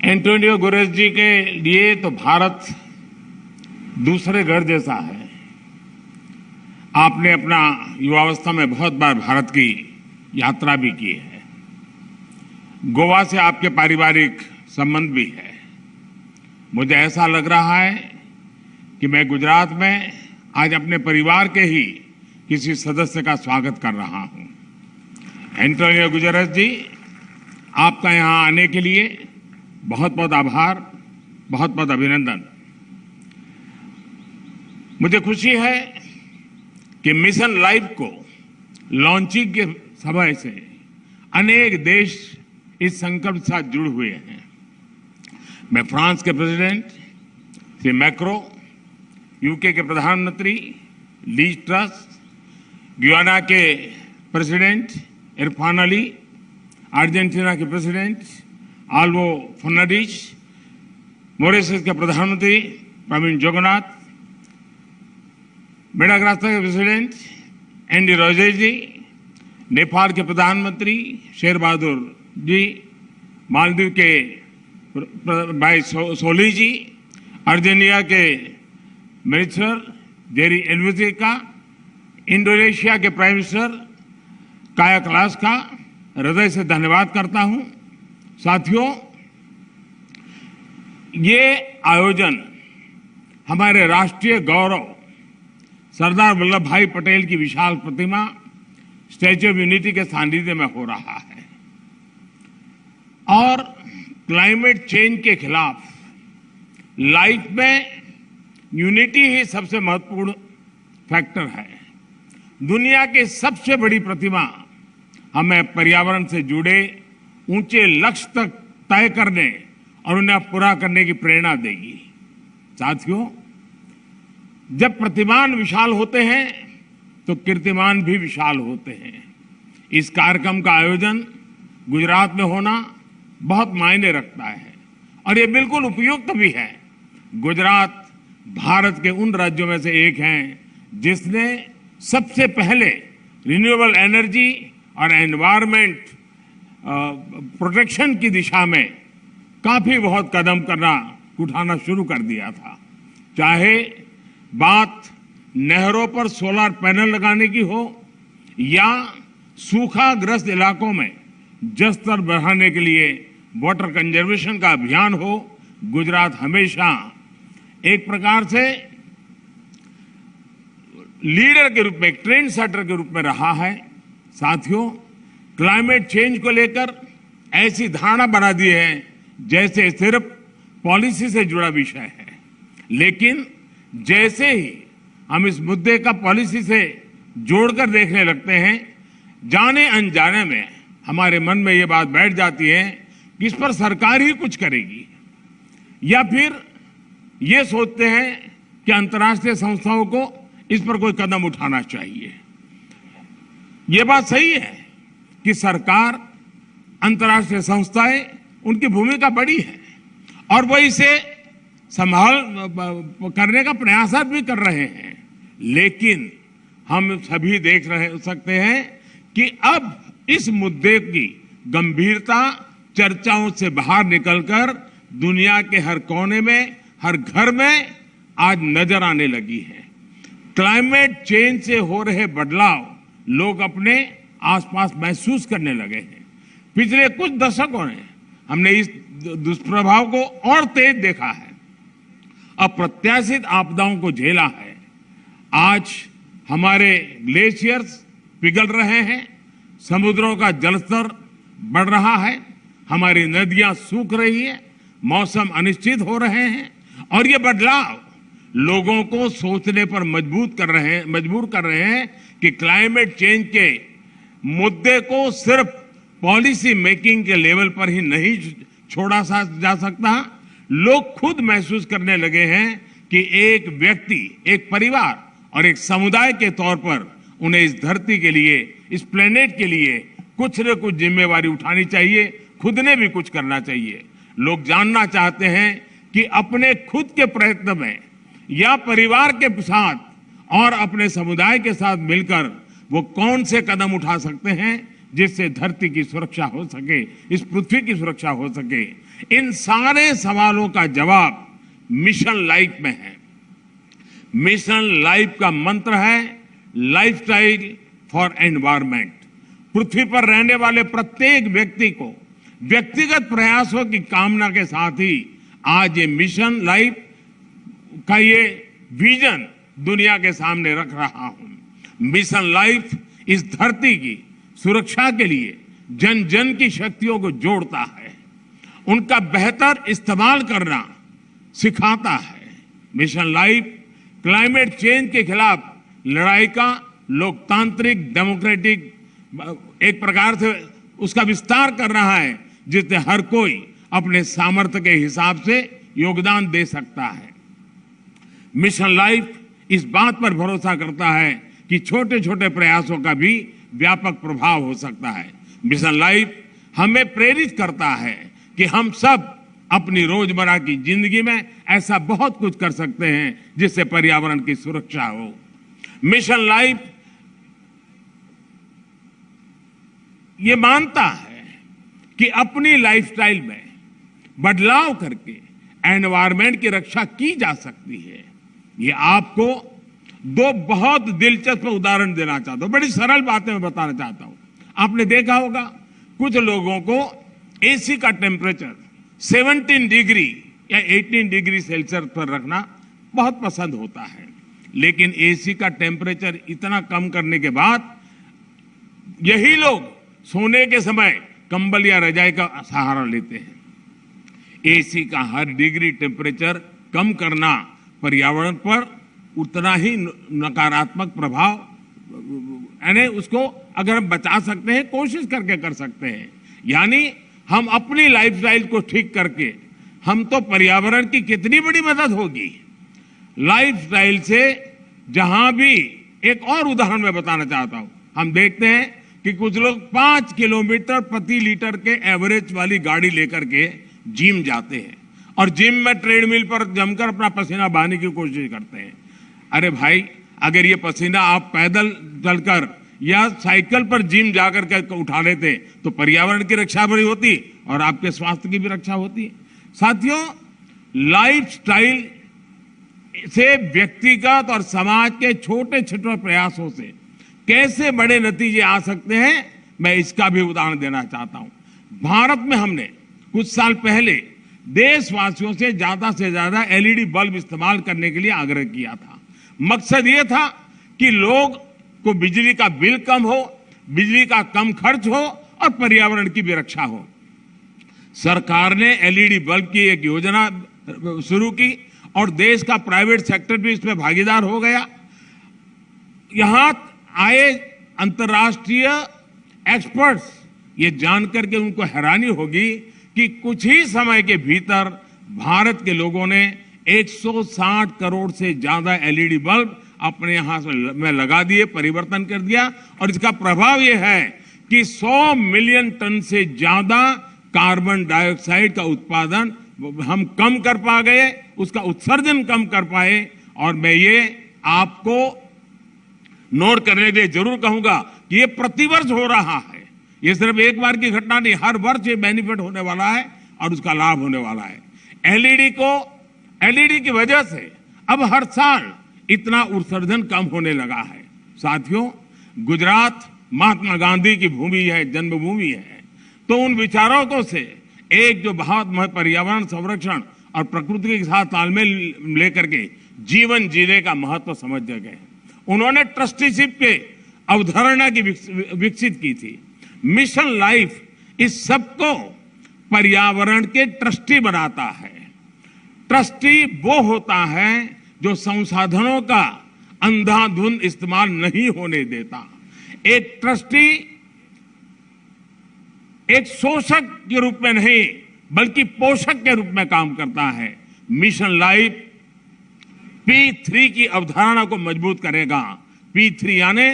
Antonio Guterres जी के लिए तो भारत दूसरे घर जैसा है। आपने अपना युवावस्था में बहुत बार भारत की यात्रा भी की है। गोवा से आपके पारिवारिक संबंध भी है। मुझे ऐसा लग रहा है कि मैं गुजरात में आज अपने परिवार के ही किसी सदस्य का स्वागत कर रहा हूं। एंटोनियो गुटेरेस जी, आपका यहां आने के लिए बहुत बहुत आभार, बहुत बहुत अभिनंदन। मुझे खुशी है कि मिशन लाइफ को लॉन्चिंग के समय से अनेक देश इस संकल्प के साथ जुड़े हुए हैं। मैं फ्रांस के प्रेसिडेंट श्री मैक्रो, यूके के प्रधानमंत्री लीज ट्रस, गुयाना के प्रेसिडेंट इरफान अली, अर्जेंटीना के प्रेसिडेंट आल्वो फर्नांडिस, मॉरिशस के प्रधानमंत्री प्रवीण जगन्नाथ, मेडागास्कर के प्रेसिडेंट एंडी रॉजर्स जी, नेपाल के प्रधानमंत्री शेर बहादुर जी, मालदीव के भाई सोली जी, अर्जेंटीना के मिनिस्टर जेरी एल्वेजिका, इंडोनेशिया के प्राइम मिनिस्टर काया क्लास का हृदय से धन्यवाद करता हूं। साथियों, ये आयोजन हमारे राष्ट्रीय गौरव सरदार वल्लभ भाई पटेल की विशाल प्रतिमा स्टैच्यू ऑफ यूनिटी के सानिध्य में हो रहा है और क्लाइमेट चेंज के खिलाफ लाइफ में यूनिटी ही सबसे महत्वपूर्ण फैक्टर है। दुनिया की सबसे बड़ी प्रतिमा हमें पर्यावरण से जुड़े ऊंचे लक्ष्य तक तय करने और उन्हें पूरा करने की प्रेरणा देगी। साथियों, जब प्रतिमान विशाल होते हैं तो कीर्तिमान भी विशाल होते हैं। इस कार्यक्रम का आयोजन गुजरात में होना बहुत मायने रखता है और ये बिल्कुल उपयुक्त भी है। गुजरात भारत के उन राज्यों में से एक है जिसने सबसे पहले रिन्यूएबल एनर्जी और एनवायरमेंट प्रोटेक्शन की दिशा में काफी बहुत कदम उठाना शुरू कर दिया था। चाहे बात नहरों पर सोलर पैनल लगाने की हो या सूखाग्रस्त इलाकों में जल स्तर बढ़ाने के लिए वाटर कंजर्वेशन का अभियान हो, गुजरात हमेशा एक प्रकार से लीडर के रूप में, एक ट्रेंड सेटर के रूप में रहा है। साथियों, क्लाइमेट चेंज को लेकर ऐसी धारणा बना दी है जैसे सिर्फ पॉलिसी से जुड़ा विषय है, लेकिन जैसे ही हम इस मुद्दे का पॉलिसी से जोड़कर देखने लगते हैं, जाने अनजाने में हमारे मन में ये बात बैठ जाती है कि इस पर सरकार ही कुछ करेगी, या फिर ये सोचते हैं कि अंतर्राष्ट्रीय संस्थाओं को इस पर कोई कदम उठाना चाहिए। ये बात सही है कि सरकार, अंतर्राष्ट्रीय संस्थाएं, उनकी भूमिका बड़ी है और वो इसे संभाल करने का प्रयास भी कर रहे हैं, लेकिन हम सभी देख सकते हैं कि अब इस मुद्दे की गंभीरता चर्चाओं से बाहर निकलकर दुनिया के हर कोने में, हर घर में आज नजर आने लगी है। क्लाइमेट चेंज से हो रहे बदलाव लोग अपने आसपास महसूस करने लगे हैं। पिछले कुछ दशकों में हमने इस दुष्प्रभाव को और तेज देखा है, अप्रत्याशित आपदाओं को झेला है। आज हमारे ग्लेशियर्स पिघल रहे हैं, समुद्रों का जलस्तर बढ़ रहा है, हमारी नदियां सूख रही है, मौसम अनिश्चित हो रहे हैं और ये बदलाव लोगों को सोचने पर मजबूर कर रहे हैं कि क्लाइमेट चेंज के मुद्दे को सिर्फ पॉलिसी मेकिंग के लेवल पर ही नहीं छोड़ा जा सकता। लोग खुद महसूस करने लगे हैं कि एक व्यक्ति, एक परिवार और एक समुदाय के तौर पर उन्हें इस धरती के लिए, इस प्लेनेट के लिए कुछ न कुछ जिम्मेवारी उठानी चाहिए, खुद ने भी कुछ करना चाहिए। लोग जानना चाहते हैं कि अपने खुद के प्रयत्न में या परिवार के साथ और अपने समुदाय के साथ मिलकर वो कौन से कदम उठा सकते हैं। जिससे धरती की सुरक्षा हो सके, इस पृथ्वी की सुरक्षा हो सके। इन सारे सवालों का जवाब मिशन लाइफ में है। मिशन लाइफ का मंत्र है लाइफस्टाइल फॉर एनवायरमेंट। पृथ्वी पर रहने वाले प्रत्येक व्यक्ति को व्यक्तिगत प्रयासों की कामना के साथ ही आज ये मिशन लाइफ का ये विजन दुनिया के सामने रख रहा हूं। मिशन लाइफ इस धरती की सुरक्षा के लिए जन जन की शक्तियों को जोड़ता है, उनका बेहतर इस्तेमाल करना सिखाता है। मिशन लाइफ क्लाइमेट चेंज के खिलाफ लड़ाई का लोकतांत्रिक डेमोक्रेटिक एक प्रकार से उसका विस्तार कर रहा है, जिससे हर कोई अपने सामर्थ्य के हिसाब से योगदान दे सकता है। मिशन लाइफ इस बात पर भरोसा करता है कि छोटे छोटे प्रयासों का भी व्यापक प्रभाव हो सकता है। मिशन लाइफ हमें प्रेरित करता है कि हम सब अपनी रोजमर्रा की जिंदगी में ऐसा बहुत कुछ कर सकते हैं जिससे पर्यावरण की सुरक्षा हो। मिशन लाइफ ये मानता है कि अपनी लाइफस्टाइल में बदलाव करके एनवायरमेंट की रक्षा की जा सकती है। ये आपको दो बहुत दिलचस्प उदाहरण देना चाहता हूं, बड़ी सरल बातें मैं बताना चाहता हूं। आपने देखा होगा कुछ लोगों को एसी का टेम्परेचर 17 डिग्री या 18 डिग्री सेल्सियस पर रखना बहुत पसंद होता है, लेकिन एसी का टेम्परेचर इतना कम करने के बाद यही लोग सोने के समय कंबल या रजाई का सहारा लेते हैं। एसी का हर डिग्री टेम्परेचर कम करना पर्यावरण पर उतना ही नकारात्मक प्रभाव, यानी उसको अगर हम बचा सकते हैं कोशिश करके कर सकते हैं। यानी हम अपनी लाइफस्टाइल को ठीक करके हम तो पर्यावरण की कितनी बड़ी मदद होगी। लाइफस्टाइल से जहां भी एक और उदाहरण मैं बताना चाहता हूं, हम देखते हैं कि कुछ लोग 5 किलोमीटर प्रति लीटर के एवरेज वाली गाड़ी लेकर के जिम जाते हैं और जिम में ट्रेडमिल पर जमकर अपना पसीना बहाने की कोशिश करते हैं। अरे भाई, अगर ये पसीना आप पैदल चलकर या साइकिल पर जिम जाकर के उठा लेते तो पर्यावरण की रक्षा भी होती और आपके स्वास्थ्य की भी रक्षा होती। साथियों, लाइफस्टाइल से व्यक्तिगत और समाज के छोटे छोटे प्रयासों से कैसे बड़े नतीजे आ सकते हैं, मैं इसका भी उदाहरण देना चाहता हूं। भारत में हमने कुछ साल पहले देशवासियों से ज्यादा एलईडी बल्ब इस्तेमाल करने के लिए आग्रह किया था। मकसद ये था कि लोग को बिजली का बिल कम हो, बिजली का कम खर्च हो और पर्यावरण की भी रक्षा हो। सरकार ने एलईडी बल्ब की एक योजना शुरू की और देश का प्राइवेट सेक्टर भी इसमें भागीदार हो गया। यहां आए अंतर्राष्ट्रीय एक्सपर्ट्स ये जानकर के उनको हैरानी होगी कि कुछ ही समय के भीतर भारत के लोगों ने 160 करोड़ से ज्यादा एलईडी बल्ब अपने यहां में लगा दिए, परिवर्तन कर दिया। और इसका प्रभाव यह है कि 100 मिलियन टन से ज्यादा कार्बन डाइऑक्साइड का उत्पादन हम कम कर पा गए, उसका उत्सर्जन कम कर पाए। और मैं ये आपको नोट करने के लिए जरूर कहूंगा कि ये प्रतिवर्ष हो रहा है, ये सिर्फ एक बार की घटना नहीं, हर वर्ष ये बेनिफिट होने वाला है और उसका लाभ होने वाला है। एलईडी की वजह से अब हर साल इतना उत्सर्जन कम होने लगा है। साथियों, गुजरात महात्मा गांधी की भूमि है, जन्मभूमि है, तो उन विचारकों से एक जो बहुत पर्यावरण संरक्षण और प्रकृति के साथ तालमेल लेकर के जीवन जीने का महत्व समझ गए। उन्होंने ट्रस्टीशिप के अवधारणा की विकसित की थी। मिशन लाइफ इस सबको पर्यावरण के ट्रस्टी बनाता है। ट्रस्टी वो होता है जो संसाधनों का अंधाधुंध इस्तेमाल नहीं होने देता। एक ट्रस्टी एक शोषक के रूप में नहीं बल्कि पोषक के रूप में काम करता है। मिशन लाइफ P3 की अवधारणा को मजबूत करेगा। P3 यानी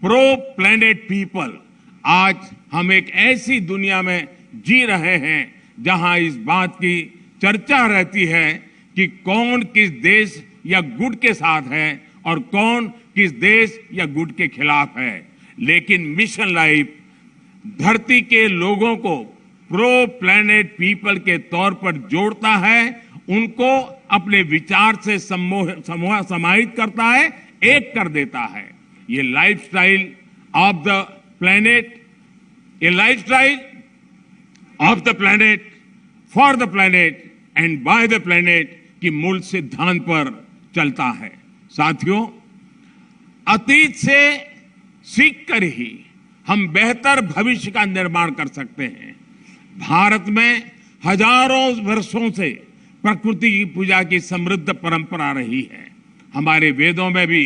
प्रो प्लेनेट पीपल। आज हम एक ऐसी दुनिया में जी रहे हैं जहां इस बात की चर्चा रहती है कि कौन किस देश या गुट के साथ है और कौन किस देश या गुट के खिलाफ है। लेकिन मिशन लाइफ धरती के लोगों को प्रो प्लैनेट पीपल के तौर पर जोड़ता है, उनको अपने विचार से समाहित करता है, एक कर देता है। ये लाइफस्टाइल ऑफ द प्लैनेट, ये lifestyle of the planet, for the planet and by the planet की मूल सिद्धांत पर चलता है। साथियों, अतीत से सीखकर ही हम बेहतर भविष्य का निर्माण कर सकते हैं। भारत में हजारों वर्षों से प्रकृति की पूजा की समृद्ध परंपरा रही है। हमारे वेदों में भी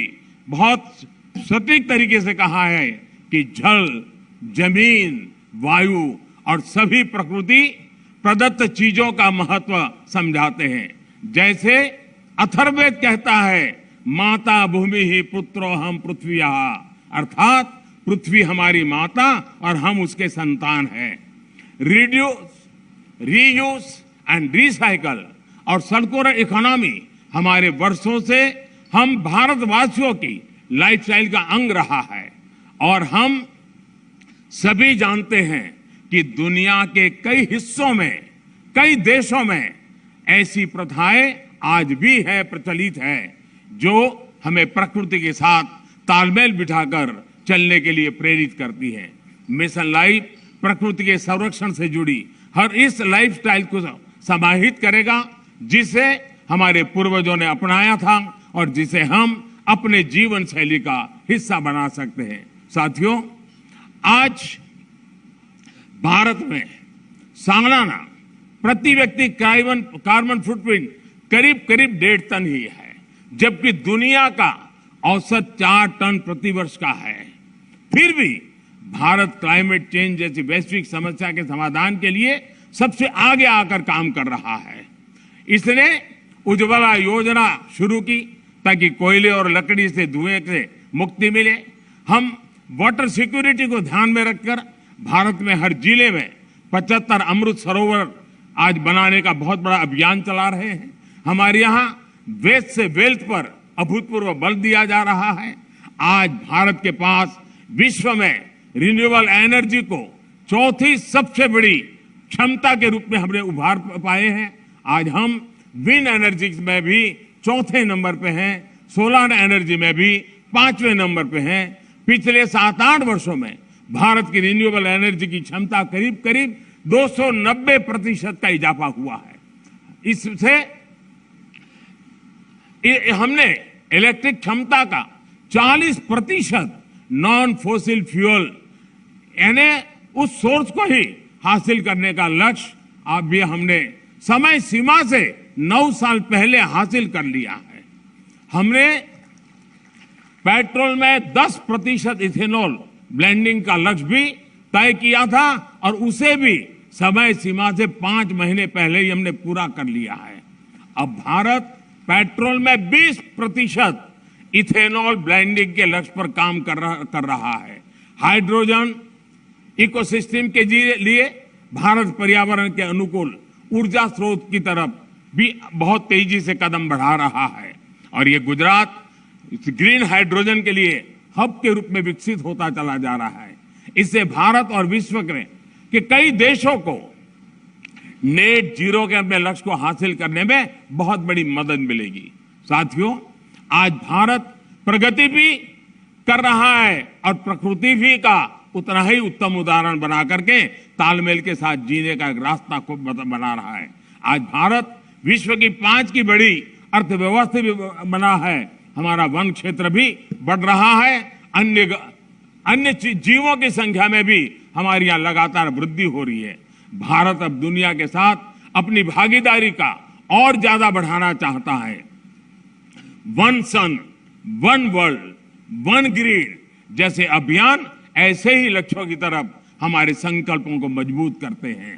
बहुत सटीक तरीके से कहा है कि जल, जमीन, वायु और सभी प्रकृति प्रदत्त चीजों का महत्व समझाते हैं। जैसे अथर्ववेद कहता है, माता भूमि ही पुत्रो हम पृथ्वीया, अर्थात पृथ्वी हमारी माता और हम उसके संतान हैं। रिड्यूस, रीयूज एंड रिसाइकल और सर्कुलर इकोनॉमी हमारे वर्षों से हम भारतवासियों की लाइफस्टाइल का अंग रहा है। और हम सभी जानते हैं कि दुनिया के कई हिस्सों में, कई देशों में ऐसी प्रथाएं आज भी है, प्रचलित है, जो हमें प्रकृति के साथ तालमेल बिठाकर चलने के लिए प्रेरित करती है। मिशन लाइफ प्रकृति के संरक्षण से जुड़ी हर इस लाइफस्टाइल को समाहित करेगा, जिसे हमारे पूर्वजों ने अपनाया था और जिसे हम अपने जीवन शैली का हिस्सा बना सकते हैं। साथियों, आज भारत में सालाना प्रति व्यक्ति कार्बन फुटप्रिंट करीब 1.5 टन ही है, जबकि दुनिया का औसत 4 टन प्रति वर्ष का है। फिर भी भारत क्लाइमेट चेंज जैसी वैश्विक समस्या के समाधान के लिए सबसे आगे आकर काम कर रहा है। इसने उज्ज्वला योजना शुरू की ताकि कोयले और लकड़ी से धुएं से मुक्ति मिले। हम वाटर सिक्योरिटी को ध्यान में रखकर भारत में हर जिले में 75 अमृत सरोवर आज बनाने का बहुत बड़ा अभियान चला रहे हैं। हमारे यहाँ वेस्ट से वेल्थ पर अभूतपूर्व बल दिया जा रहा है। आज भारत के पास विश्व में रिन्यूएबल एनर्जी को चौथी सबसे बड़ी क्षमता के रूप में हमने उभार पाए हैं। आज हम विंड एनर्जी में भी चौथे नंबर पे हैं, सोलर एनर्जी में भी 5वें नंबर पे हैं। पिछले 7-8 वर्षों में भारत की रिन्यूएबल एनर्जी की क्षमता करीब करीब 290% का इजाफा हुआ है। इससे हमने इलेक्ट्रिक क्षमता का 40% नॉन फोसिल फ्यूल यानी उस सोर्स को ही हासिल करने का लक्ष्य अब भी हमने समय सीमा से 9 साल पहले हासिल कर लिया है। हमने पेट्रोल में 10% इथेनॉल ब्लेंडिंग का लक्ष्य भी तय किया था और उसे भी समय सीमा से 5 महीने पहले ही हमने पूरा कर लिया है। अब भारत पेट्रोल में 20% इथेनॉल ब्लेंडिंग के लक्ष्य पर काम कर रहा है। हाइड्रोजन इकोसिस्टम के लिए भारत पर्यावरण के अनुकूल ऊर्जा स्रोत की तरफ भी बहुत तेजी से कदम बढ़ा रहा है और ये गुजरात ग्रीन हाइड्रोजन के लिए हब के रूप में विकसित होता चला जा रहा है। इससे भारत और विश्व के कई देशों को नेट जीरो के अपने लक्ष्य को हासिल करने में बहुत बड़ी मदद मिलेगी। साथियों, आज भारत प्रगति भी कर रहा है और प्रकृति भी का उतना ही उत्तम उदाहरण बना करके तालमेल के साथ जीने का एक रास्ता को बना रहा है। आज भारत विश्व की 5 की बड़ी अर्थव्यवस्था भी बना है। हमारा वन क्षेत्र भी बढ़ रहा है। अन्य जीवों की संख्या में भी हमारी यहाँ लगातार वृद्धि हो रही है। भारत अब दुनिया के साथ अपनी भागीदारी का और ज्यादा बढ़ाना चाहता है। वन सन, वन वर्ल्ड, वन ग्रिड जैसे अभियान ऐसे ही लक्ष्यों की तरफ हमारे संकल्पों को मजबूत करते हैं।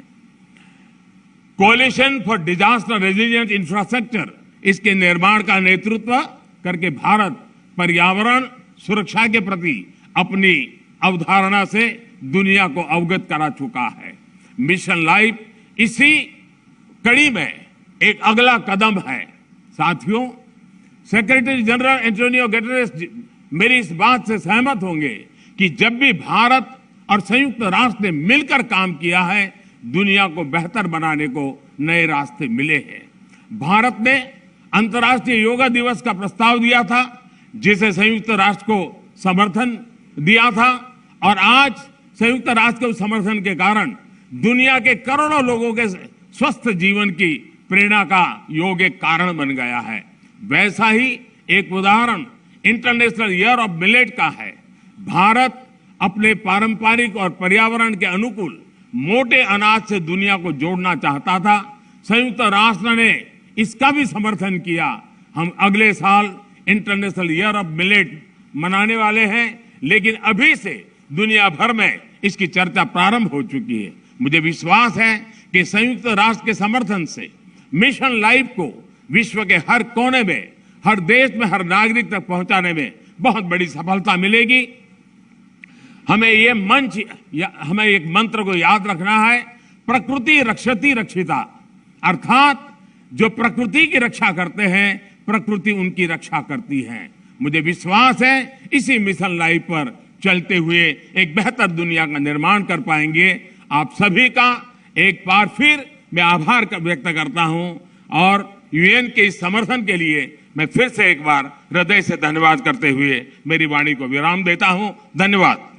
Coalition for disaster resilient infrastructure, इसके निर्माण का नेतृत्व करके भारत पर्यावरण सुरक्षा के प्रति अपनी अवधारणा से दुनिया को अवगत करा चुका है। मिशन लाइफ इसी कड़ी में एक अगला कदम है। साथियों, सेक्रेटरी जनरल एंटोनियो गुटेरेस मेरी इस बात से सहमत होंगे कि जब भी भारत और संयुक्त राष्ट्र ने मिलकर काम किया है, दुनिया को बेहतर बनाने को नए रास्ते मिले हैं। भारत ने अंतर्राष्ट्रीय योगा दिवस का प्रस्ताव दिया था, जिसे संयुक्त राष्ट्र को समर्थन दिया था, और आज संयुक्त राष्ट्र के समर्थन के कारण दुनिया के करोड़ों लोगों के स्वस्थ जीवन की प्रेरणा का योग एक कारण बन गया है। वैसा ही एक उदाहरण इंटरनेशनल ईयर ऑफ मिलेट का है। भारत अपने पारंपरिक और पर्यावरण के अनुकूल मोटे अनाज से दुनिया को जोड़ना चाहता था। संयुक्त राष्ट्र ने इसका भी समर्थन किया। हम अगले साल इंटरनेशनल ईयर ऑफ मिलेट मनाने वाले हैं, लेकिन अभी से दुनिया भर में इसकी चर्चा प्रारंभ हो चुकी है। मुझे विश्वास है कि संयुक्त राष्ट्र के समर्थन से मिशन लाइफ को विश्व के हर कोने में, हर देश में, हर नागरिक तक पहुंचाने में बहुत बड़ी सफलता मिलेगी। हमें एक मंत्र को याद रखना है, प्रकृति रक्षति रक्षिता, अर्थात जो प्रकृति की रक्षा करते हैं, प्रकृति उनकी रक्षा करती है। मुझे विश्वास है इसी मिशन लाइफ पर चलते हुए एक बेहतर दुनिया का निर्माण कर पाएंगे। आप सभी का एक बार फिर मैं आभार व्यक्त करता हूं, और यूएन के इस समर्थन के लिए मैं फिर से एक बार हृदय से धन्यवाद करते हुए मेरी वाणी को विराम देता हूं। धन्यवाद।